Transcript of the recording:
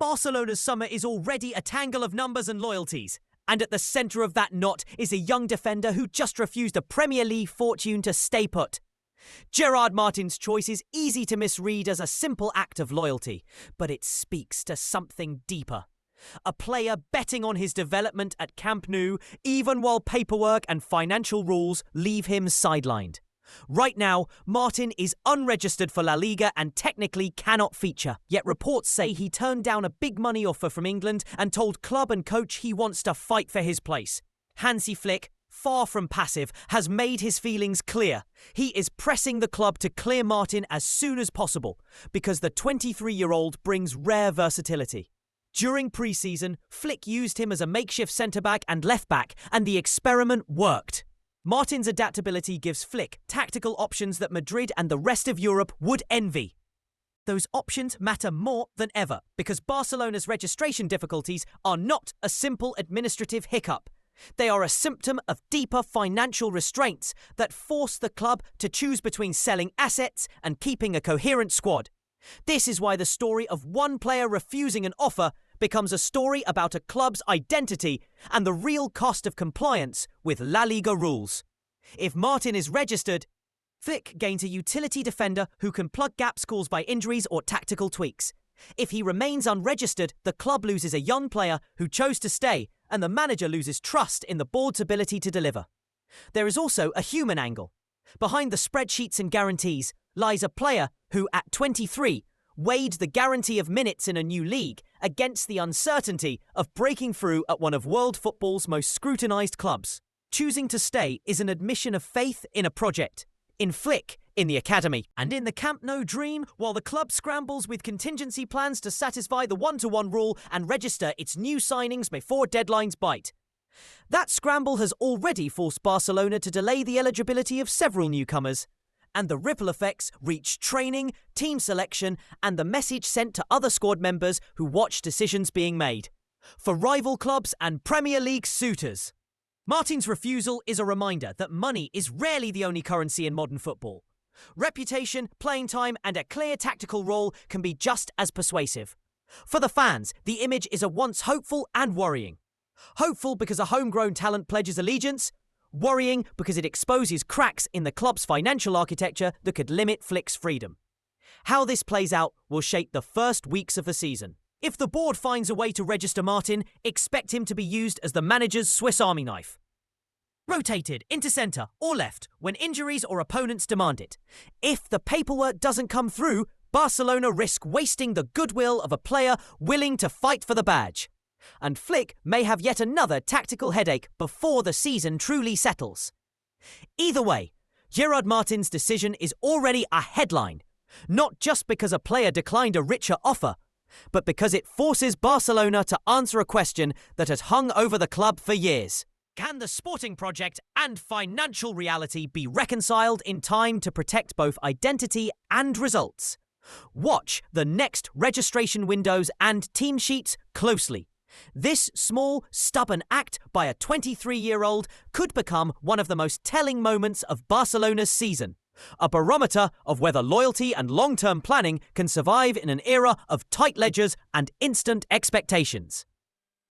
Barcelona's summer is already a tangle of numbers and loyalties. And at the centre of that knot is a young defender who just refused a Premier League fortune to stay put. Gerard Martin's choice is easy to misread as a simple act of loyalty, but it speaks to something deeper. A player betting on his development at Camp Nou, even while paperwork and financial rules leave him sidelined. Right now, Martin is unregistered for La Liga and technically cannot feature. Yet reports say he turned down a big money offer from England and told club and coach he wants to fight for his place. Hansi Flick, far from passive, has made his feelings clear. He is pressing the club to clear Martin as soon as possible because the 23-year-old brings rare versatility. During pre-season, Flick used him as a makeshift centre-back and left-back, and the experiment worked. Martin's adaptability gives Flick tactical options that Madrid and the rest of Europe would envy. Those options matter more than ever because Barcelona's registration difficulties are not a simple administrative hiccup. They are a symptom of deeper financial restraints that force the club to choose between selling assets and keeping a coherent squad. This is why the story of one player refusing an offer becomes a story about a club's identity and the real cost of compliance with La Liga rules. If Martin is registered, Flick gains a utility defender who can plug gaps caused by injuries or tactical tweaks. If he remains unregistered, the club loses a young player who chose to stay, and the manager loses trust in the board's ability to deliver. There is also a human angle. Behind the spreadsheets and guarantees lies a player who, at 23, weighed the guarantee of minutes in a new league against the uncertainty of breaking through at one of world football's most scrutinised clubs. Choosing to stay is an admission of faith in a project. In Flick, in the academy, and in the Camp Nou dream, while the club scrambles with contingency plans to satisfy the one-to-one rule and register its new signings before deadlines bite. That scramble has already forced Barcelona to delay the eligibility of several newcomers, and the ripple effects reach training, team selection, and the message sent to other squad members who watch decisions being made. For rival clubs and Premier League suitors, Martin's refusal is a reminder that money is rarely the only currency in modern football. Reputation, playing time, and a clear tactical role can be just as persuasive. For the fans, the image is at once hopeful and worrying. Hopeful because a homegrown talent pledges allegiance, worrying because it exposes cracks in the club's financial architecture that could limit Flick's freedom. How this plays out will shape the first weeks of the season. If the board finds a way to register Martin, expect him to be used as the manager's Swiss Army knife. Rotated into centre or left when injuries or opponents demand it. If the paperwork doesn't come through, Barcelona risk wasting the goodwill of a player willing to fight for the badge. And Flick may have yet another tactical headache before the season truly settles. Either way, Gerard Martin's decision is already a headline, not just because a player declined a richer offer, but because it forces Barcelona to answer a question that has hung over the club for years. Can the sporting project and financial reality be reconciled in time to protect both identity and results? Watch the next registration windows and team sheets closely. This small, stubborn act by a 23-year-old could become one of the most telling moments of Barcelona's season, a barometer of whether loyalty and long-term planning can survive in an era of tight ledgers and instant expectations.